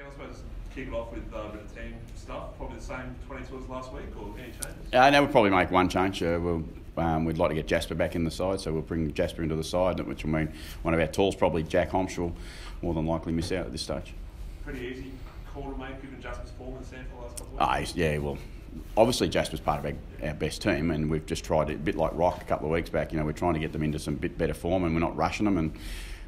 I suppose kick it off with a bit of team stuff. Probably the same 22 as last week, or any changes? No, we'll probably make one change. We'd like to get Jasper back in the side, so we'll bring Jasper into the side, which will mean one of our talls, probably Jack Homsch, will more than likely miss out at this stage. Pretty easy call to make, given Jasper's form in the SANFL last couple of weeks. Yeah, well, obviously Jasper's part of our best team, and we've just tried it a bit like Rock a couple of weeks back. We're trying to get them into some bit better form, and we're not rushing them, and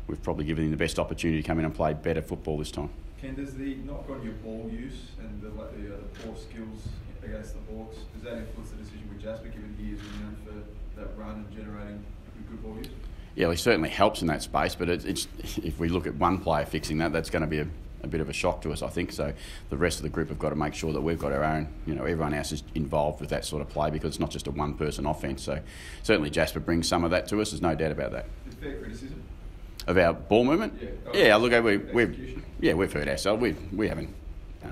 we've probably given them the best opportunity to come in and play better football this time. Ken, does the knock on your ball use and the poor skills against the Hawks, does that influence the decision with Jasper, given he is renowned for that run and generating good ball use? Yeah, he certainly helps in that space, but it's if we look at one player fixing that, that's going to be a bit of a shock to us, I think. So the rest of the group have got to make sure that we've got our own, everyone else is involved with that sort of play, because it's not just a one-person offence. So certainly Jasper brings some of that to us, there's no doubt about that. Is it fair criticism? Of our ball movement? Yeah, look, we've hurt ourselves. We haven't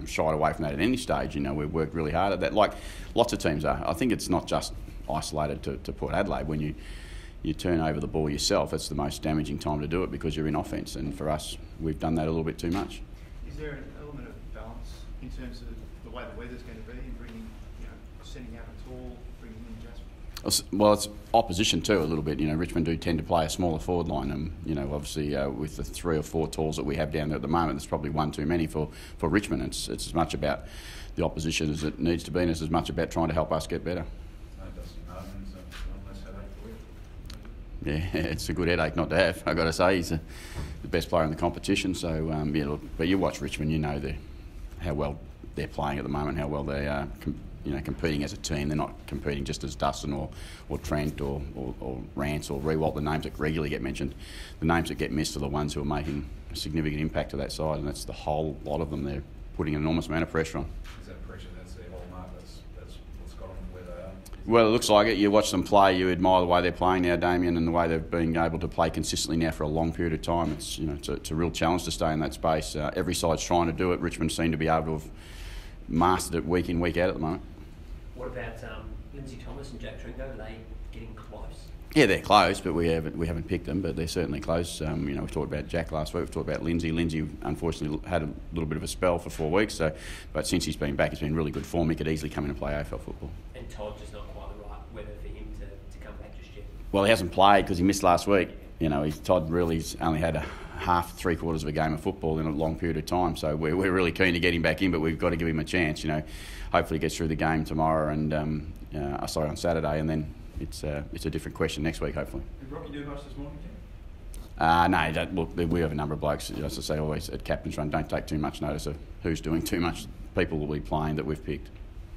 shied away from that at any stage. We've worked really hard at that, like lots of teams are. I think it's not just isolated to Port Adelaide. When you turn over the ball yourself, that's the most damaging time to do it, because you're in offence. And for us, we've done that a little bit too much. Is there an element of balance in terms of the way the weather's going to be, and bringing, sending out a tall, bringing in Jasper? Well, it's opposition too a little bit. Richmond do tend to play a smaller forward line, and obviously with the 3 or 4 talls that we have down there at the moment, there's probably one too many for Richmond. It's as much about the opposition as it needs to be, and it's as much about trying to help us get better. Yeah, it's a good headache not to have, I've got to say. He's the best player in the competition. So, but you watch Richmond, how well they're playing at the moment, how well they are competing as a team. They're not competing just as Dustin or Trent or Rance or Rewalt, the names that regularly get mentioned. The names that get missed are the ones who are making a significant impact to that side, and that's the whole lot of them. They're putting an enormous amount of pressure on. Is that pressure, that's their hallmark, that's what's got them where they are? Well, it looks like it. You watch them play, you admire the way they're playing now, Damien, and the way they've been able to play consistently now for a long period of time. It's it's a real challenge to stay in that space. Every side's trying to do it. Richmond seem to be able to have mastered it week in, week out at the moment. What about Lindsay Thomas and Jack Tringo? Are they getting close? Yeah, they're close, but we haven't picked them, but they're certainly close. We've talked about Jack last week. We've talked about Lindsay. Lindsay, unfortunately, had a little bit of a spell for 4 weeks. But since he's been back, he's been in really good form. He could easily come in and play AFL football. And Todd just not quite the right weather for him to come back just yet. Well, he hasn't played because he missed last week. Todd really's only had a half, 3/4 of a game of football in a long period of time. So we're really keen to get him back in, but we've got to give him a chance. Hopefully he gets through the game tomorrow on Saturday, and then it's a different question next week, hopefully. Did Rocky do much this morning, Ken? No, look, we have a number of blokes, as I say always at captain's run, don't take too much notice of who's doing too much. People will be playing that we've picked.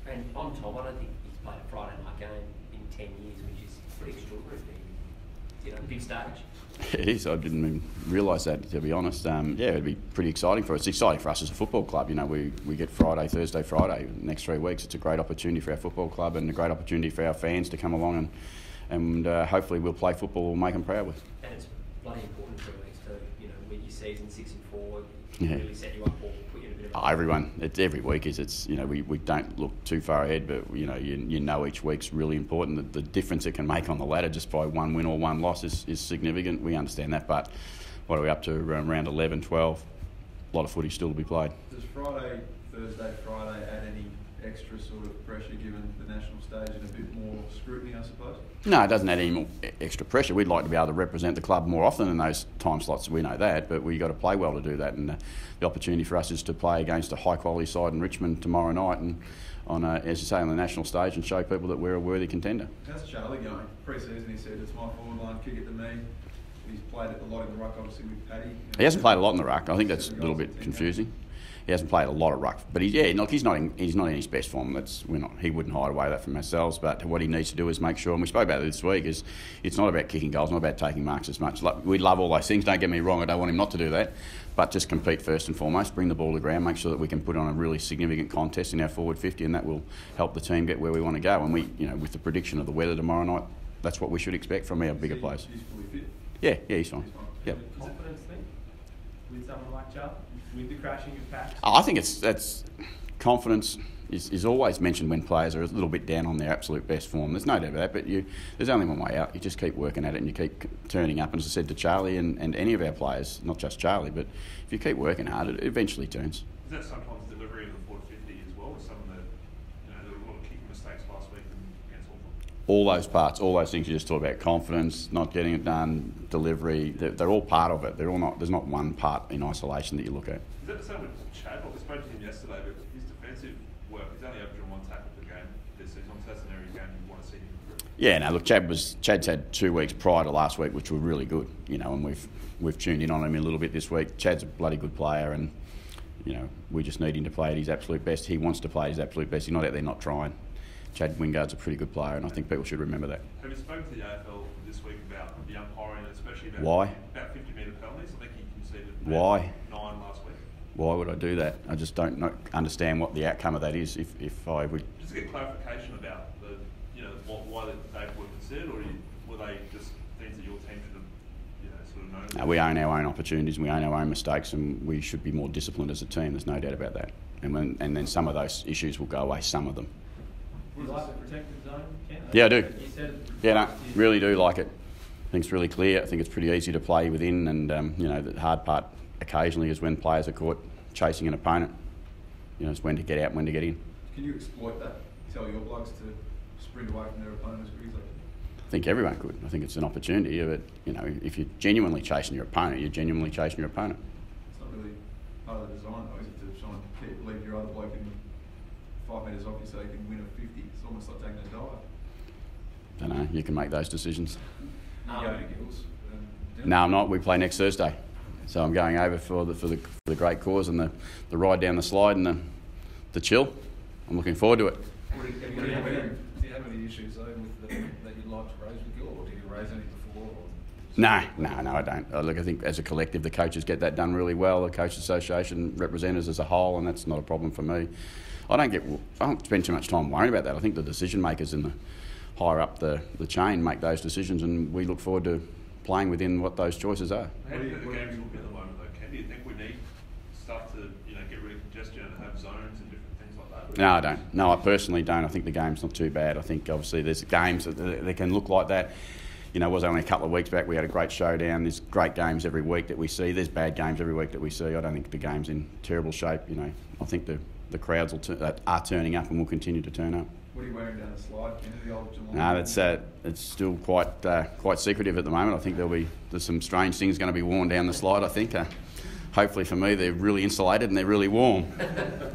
And on Tom, I don't think he's played a Friday night game in 10 years, which is pretty extraordinary. Big stage. It is. I didn't even realise that, to be honest. It'd be pretty exciting for us. It's exciting for us as a football club. We get Friday, Thursday, Friday, next 3 weeks. It's a great opportunity for our football club and a great opportunity for our fans to come along and hopefully we'll play football. We'll make them proud with. And it's bloody important 3 weeks too. With your season 6 and 4, really set you up or put you in a bit of everyone. Every week is. We don't look too far ahead, but each week's really important. The difference it can make on the ladder just by one win or one loss is significant. We understand that, but what are we up to? Round 11, 12. A lot of footy still to be played. Does Thursday, Friday add any extra sort of pressure given the national stage and a bit more scrutiny, I suppose? No, it doesn't add any more extra pressure. We'd like to be able to represent the club more often in those time slots. We know that, but we've got to play well to do that. And the opportunity for us is to play against a high-quality side in Richmond tomorrow night and, as you say, on the national stage and show people that we're a worthy contender. How's Charlie going? Pre-season he said, it's my forward line, kick it to me. He's played it a lot in the ruck, obviously, with Paddy. He hasn't played a lot in the ruck. I think that's a little bit confusing. He hasn't played a lot of ruck, but he's not in his best form. He wouldn't hide away that from ourselves. But what he needs to do is make sure, and we spoke about it this week, is it's not about kicking goals, not about taking marks as much. We love all those things. Don't get me wrong. I don't want him not to do that, but just compete first and foremost. Bring the ball to ground. Make sure that we can put on a really significant contest in our forward 50, and that will help the team get where we want to go. And with the prediction of the weather tomorrow night, that's what we should expect from our bigger players. He's fully fit. Yeah, he's fine. Yep. Confidence thing with someone like Chubb, with the crashing of packs? I think that's confidence is always mentioned when players are a little bit down on their absolute best form. There's no doubt about that, but there's only one way out. You just keep working at it and you keep turning up. And as I said to Charlie and any of our players, not just Charlie, but if you keep working hard, it eventually turns. Is that sometimes delivery of the 450 as well, with some of the, there were a lot of kicking mistakes last week against Auckland? All those parts, all those things you just talk about, confidence, not getting it done, delivery, they're all part of it. They're all not. There's not one part in isolation that you look at. Is that the same with Chad? I spoke to him yesterday, but his defensive work, he's only averaging 1 tackle per game this season. So that's an area game you want to see him improve. Yeah, no, look, Chad's had 2 weeks prior to last week, which were really good, and we've tuned in on him a little bit this week. Chad's a bloody good player, and we just need him to play at his absolute best. He wants to play at his absolute best. He's not out there not trying. Chad Wingard's a pretty good player, and I think people should remember that. Have you spoken to the AFL this week about the umpiring, especially about Why? About 50-metre penalties? I think he conceded Why? 9 last week. Why would I do that? I just don't understand what the outcome of that is. If I would just get clarification about the, why they were considered, or were they just things that your team should have, sort of known? No, we own our own opportunities and we own our own mistakes, and we should be more disciplined as a team. There's no doubt about that. And then some of those issues will go away. Some of them. Do you like the protected zone, Ken? Yeah, I do. You said Yeah, no, really do like it. I think it's really clear. I think it's pretty easy to play within, and the hard part occasionally is when players are caught chasing an opponent. It's when to get out, when to get in. Can you exploit that? Tell your blokes to sprint away from their opponent as quickly as they can? I think everyone could. I think it's an opportunity. But if you're genuinely chasing your opponent, you're genuinely chasing your opponent. It's not really part of the design, though, is it, to try and leave your other bloke in 5 metres off you so you can win a 50? It's almost like taking a dive. I don't know. You can make those decisions. You go to Gills. No, I'm not. We play next Thursday, so I'm going over for the great cause and the ride down the slide and the chill. I'm looking forward to it. Do you have any issues though with that you'd like to raise with Gill, or did you raise any before? Or? No, I don't. Look, I think as a collective, the coaches get that done really well. The Coaches Association represent us as a whole, and that's not a problem for me. I don't spend too much time worrying about that. I think the decision makers in the higher up the chain make those decisions, and we look forward to playing within what those choices are. How do you think the game's looking at the moment, though, Ken? Do you think we need stuff to, get rid of congestion and have zones and different things like that? No, I don't. No, I personally don't. I think the game's not too bad. I think obviously there's games that can look like that. It was only a couple of weeks back we had a great showdown. There's great games every week that we see. There's bad games every week that we see. I don't think the game's in terrible shape. I think the crowds are turning up and will continue to turn up. What are you wearing down the slide, Ken? The old Geelong? No, it's still quite secretive at the moment. I think there's some strange things going to be worn down the slide. I think. Hopefully for me, they're really insulated and they're really warm.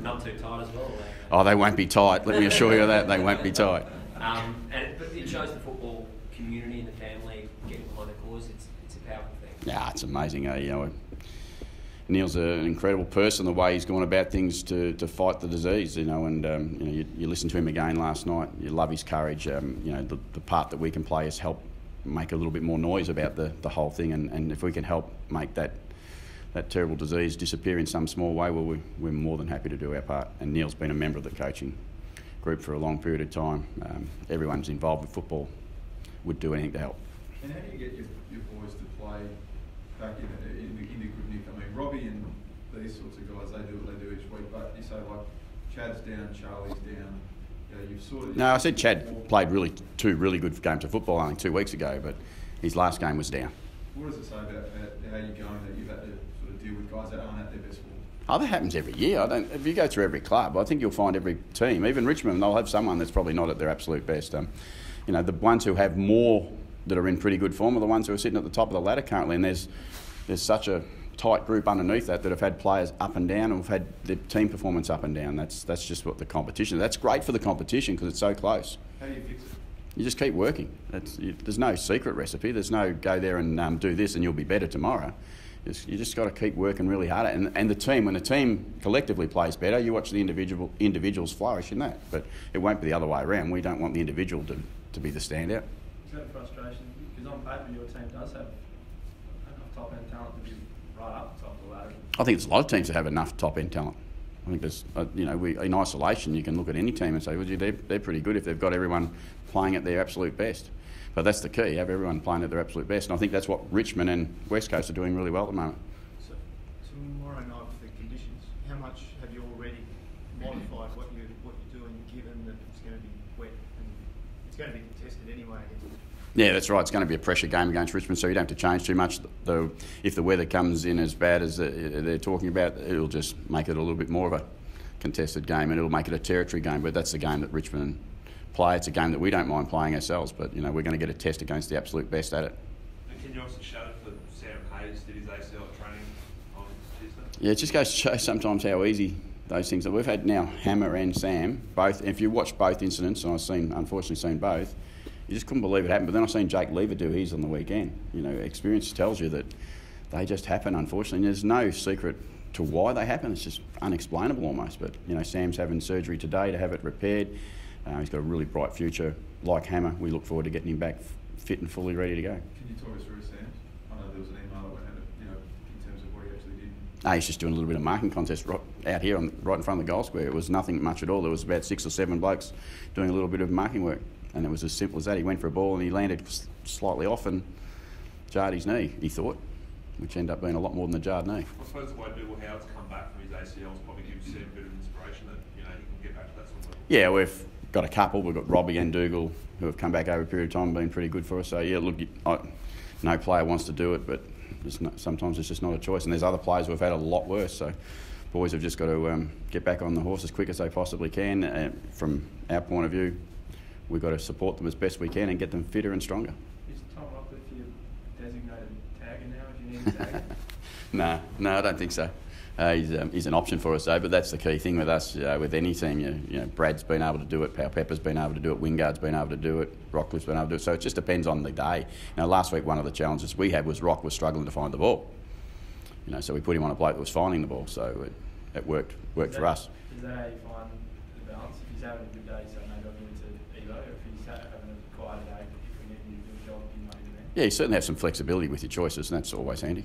Not too tight as well. Oh, they won't be tight. Let me assure you of that. They won't be tight. But it shows the football community and the family getting behind the cause. It's a powerful thing. Yeah, it's amazing. Neil's an incredible person, the way he's gone about things to fight the disease, and you listen to him again last night. You love his courage. The part that we can play is help make a little bit more noise about the whole thing, and if we can help make that terrible disease disappear in some small way, well, we're more than happy to do our part. And Neil's been a member of the coaching group for a long period of time. Everyone's involved with football would do anything to help. And how do you get your boys to play back in good nick? I mean, Robbie and these sorts of guys, they do what they do each week, but you say like Chad's down, Charlie's down. You've sort of... No, I said Chad played two really good games of football only 2 weeks ago, but his last game was down. What does it say about how you're going that you've had to sort of deal with guys that aren't at their best form? Oh, that happens every year. If you go through every club, I think you'll find every team, even Richmond, they'll have someone that's probably not at their absolute best. The ones who have more that are in pretty good form are the ones who are sitting at the top of the ladder currently, and there's such a tight group underneath that have had players up and down and have had their team performance up and down. That's just what the competition is. That's great for the competition because it's so close. How do you fix it? You just keep working. There's no secret recipe. There's no go there and do this and you'll be better tomorrow. You just got to keep working really hard. And the team, when the team collectively plays better, you watch the individuals flourish in that. But it won't be the other way around. We don't want the individual to be the standout. Is that frustration? Because on paper your team does have enough top end talent to be right up the top of the ladder. I think there's a lot of teams that have enough top end talent. I think there's, in isolation, you can look at any team and say, well, they're pretty good if they've got everyone playing at their absolute best. But that's the key, have everyone playing at their absolute best. And I think that's what Richmond and West Coast are doing really well at the moment. So tomorrow night with the conditions, how much have you already modified what you're doing, given that it's going to be wet and It's going to be contested anyway. Yeah, that's right. It's going to be a pressure game against Richmond, so you don't have to change too much. If the weather comes in as bad as they're talking about, it'll just make it a little bit more of a contested game, and it'll make it a territory game. But that's the game that Richmond play. It's a game that we don't mind playing ourselves, but we're going to get a test against the absolute best at it. And can you also show for Sam Hayes did his ACL training on Tuesday? Yeah, it just goes to show sometimes how easy those things are. We've had now Hammer and Sam both. If you watch both incidents, and unfortunately seen both, you just couldn't believe it happened. But then I've seen Jake Lever do his on the weekend. Experience tells you that they just happen, unfortunately. And there's no secret to why they happen. It's just unexplainable almost. But Sam's having surgery today to have it repaired. He's got a really bright future. Like Hammer, we look forward to getting him back fit and fully ready to go. Can you talk us through Sam? I know there was an email that went out, in terms of what he actually did. He's just doing a little bit of marking contest out here right in front of the goal square. It was nothing much at all. There was about 6 or 7 blokes doing a little bit of marking work. And it was as simple as that. He went for a ball and he landed slightly off and jarred his knee, he thought, which ended up being a lot more than a jarred knee. I suppose the way Dougal Howard's come back from his ACLs probably gives Sam a bit of inspiration that he can get back to that sort of level. Yeah, we've got a couple. We've got Robbie and Dougal who have come back over a period of time and been pretty good for us. So, yeah, look, no player wants to do it, but sometimes it's just not a choice. And there's other players who have had a lot worse. So boys have just got to get back on the horse as quick as they possibly can. From our point of view, we've got to support them as best we can and get them fitter and stronger. Is Tom Rockcliffe your designated tagger now if you need a tagger? No, I don't think so. He's an option for us though, but that's the key thing with us, with any team. Brad's been able to do it, Pau Pepper's been able to do it, Wingard's been able to do it, Rockcliffe's been able to do it. So it just depends on the day. Last week one of the challenges we had was Rock was struggling to find the ball. So we put him on a bloke that was finding the ball, so it worked for us. Is that how you find the balance? If he's having a good day, so maybe I'll give it to Evo, or if he's having a quieter day, if we need you to do a job, you might do that? Yeah, you certainly have some flexibility with your choices, and that's always handy.